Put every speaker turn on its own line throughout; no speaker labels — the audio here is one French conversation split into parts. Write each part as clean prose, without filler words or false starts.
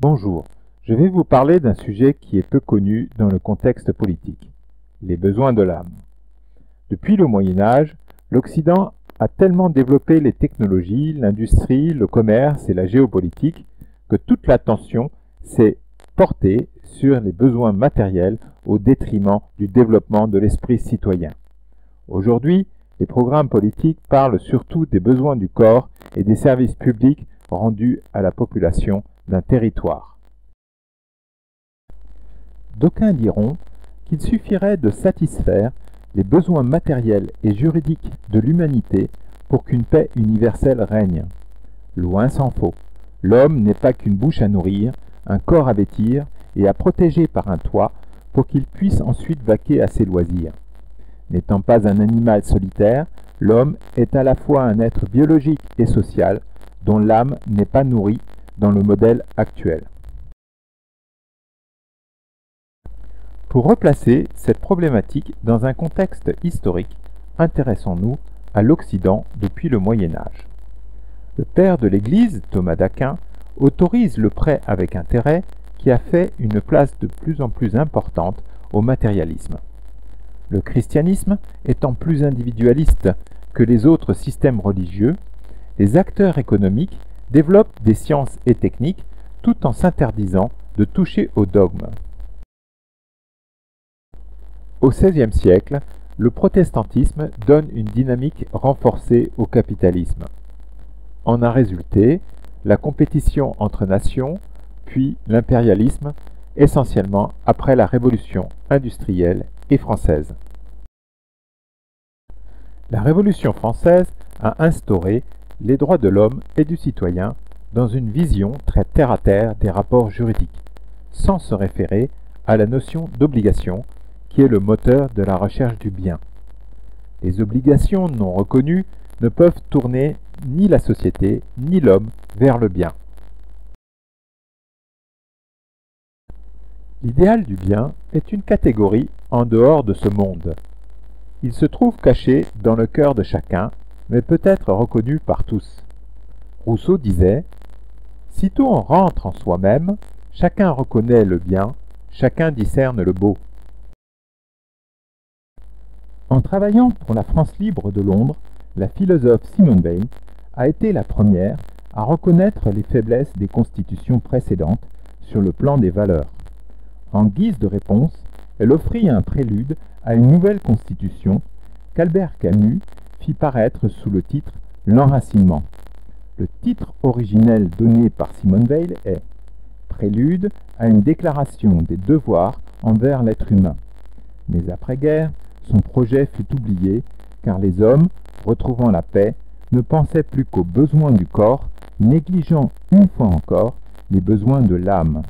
Bonjour, je vais vous parler d'un sujet qui est peu connu dans le contexte politique, les besoins de l'âme. Depuis le Moyen Âge, l'Occident a tellement développé les technologies, l'industrie, le commerce et la géopolitique que toute l'attention s'est portée sur les besoins matériels au détriment du développement de l'esprit citoyen. Aujourd'hui, les programmes politiques parlent surtout des besoins du corps et des services publics rendus à la population d'un territoire. D'aucuns diront qu'il suffirait de satisfaire les besoins matériels et juridiques de l'humanité pour qu'une paix universelle règne. Loin s'en faut. L'homme n'est pas qu'une bouche à nourrir, un corps à vêtir et à protéger par un toit pour qu'il puisse ensuite vaquer à ses loisirs. N'étant pas un animal solitaire, l'homme est à la fois un être biologique et social dont l'âme n'est pas nourrie dans le modèle actuel. Pour replacer cette problématique dans un contexte historique, intéressons-nous à l'Occident depuis le Moyen Âge. Le père de l'Église, Thomas d'Aquin, autorise le prêt avec intérêt qui a fait une place de plus en plus importante au matérialisme. Le christianisme étant plus individualiste que les autres systèmes religieux, les acteurs économiques développent des sciences et techniques tout en s'interdisant de toucher au dogme. Au XVIe siècle, le protestantisme donne une dynamique renforcée au capitalisme. En a résulté la compétition entre nations, puis l'impérialisme, essentiellement après la Révolution industrielle et française. La Révolution française a instauré les droits de l'homme et du citoyen dans une vision très terre-à-terre des rapports juridiques, sans se référer à la notion d'obligation, qui est le moteur de la recherche du bien. Les obligations non reconnues ne peuvent tourner ni la société ni l'homme vers le bien. L'idéal du bien est une catégorie en dehors de ce monde. Il se trouve caché dans le cœur de chacun, mais peut être reconnu par tous. Rousseau disait « Sitôt on rentre en soi-même, chacun reconnaît le bien, chacun discerne le beau. » En travaillant pour la France libre de Londres, la philosophe Simone Weil a été la première à reconnaître les faiblesses des constitutions précédentes sur le plan des valeurs. En guise de réponse, elle offrit un prélude à une nouvelle constitution qu'Albert Camus fit paraître sous le titre « L'enracinement ». Le titre originel donné par Simone Weil est « Prélude à une déclaration des devoirs envers l'être humain ». Mais après-guerre, son projet fut oublié car les hommes, retrouvant la paix, ne pensaient plus qu'aux besoins du corps, négligeant une fois encore les besoins de l'âme.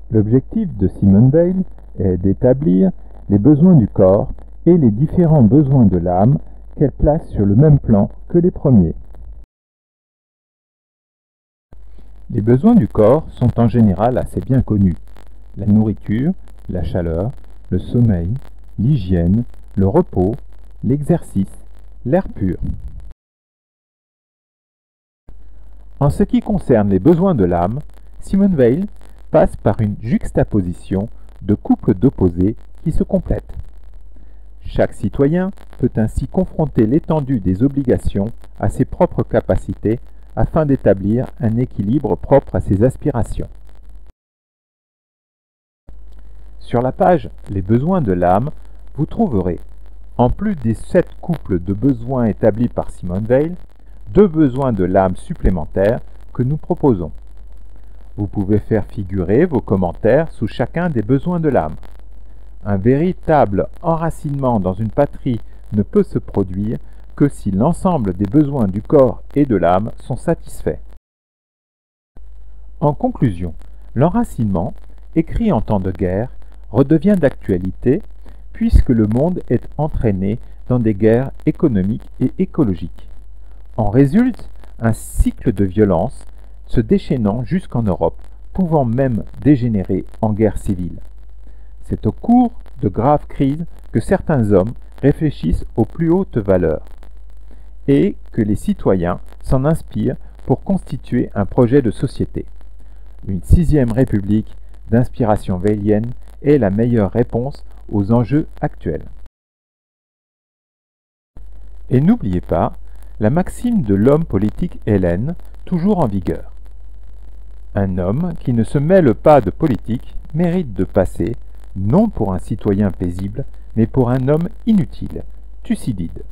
L'objectif de Simone Weil est d'établir les besoins du corps et les différents besoins de l'âme qu'elle place sur le même plan que les premiers. Les besoins du corps sont en général assez bien connus. La nourriture, la chaleur, le sommeil, l'hygiène, le repos, l'exercice, l'air pur. En ce qui concerne les besoins de l'âme, Simone Weil passe par une juxtaposition de couples d'opposés qui se complètent. Chaque citoyen peut ainsi confronter l'étendue des obligations à ses propres capacités afin d'établir un équilibre propre à ses aspirations. Sur la page « Les besoins de l'âme », vous trouverez, en plus des 7 couples de besoins établis par Simone Weil, 2 besoins de l'âme supplémentaires que nous proposons. Vous pouvez faire figurer vos commentaires sous chacun des besoins de l'âme. Un véritable enracinement dans une patrie ne peut se produire que si l'ensemble des besoins du corps et de l'âme sont satisfaits. En conclusion, l'enracinement, écrit en temps de guerre, redevient d'actualité puisque le monde est entraîné dans des guerres économiques et écologiques. En résulte un cycle de violence se déchaînant jusqu'en Europe, pouvant même dégénérer en guerre civile. C'est au cours de graves crises que certains hommes réfléchissent aux plus hautes valeurs et que les citoyens s'en inspirent pour constituer un projet de société. Une sixième république d'inspiration vélienne est la meilleure réponse aux enjeux actuels. Et n'oubliez pas la maxime de l'homme politique hellène, toujours en vigueur. Un homme qui ne se mêle pas de politique mérite de passer, non pour un citoyen paisible, mais pour un homme inutile, Thucydide.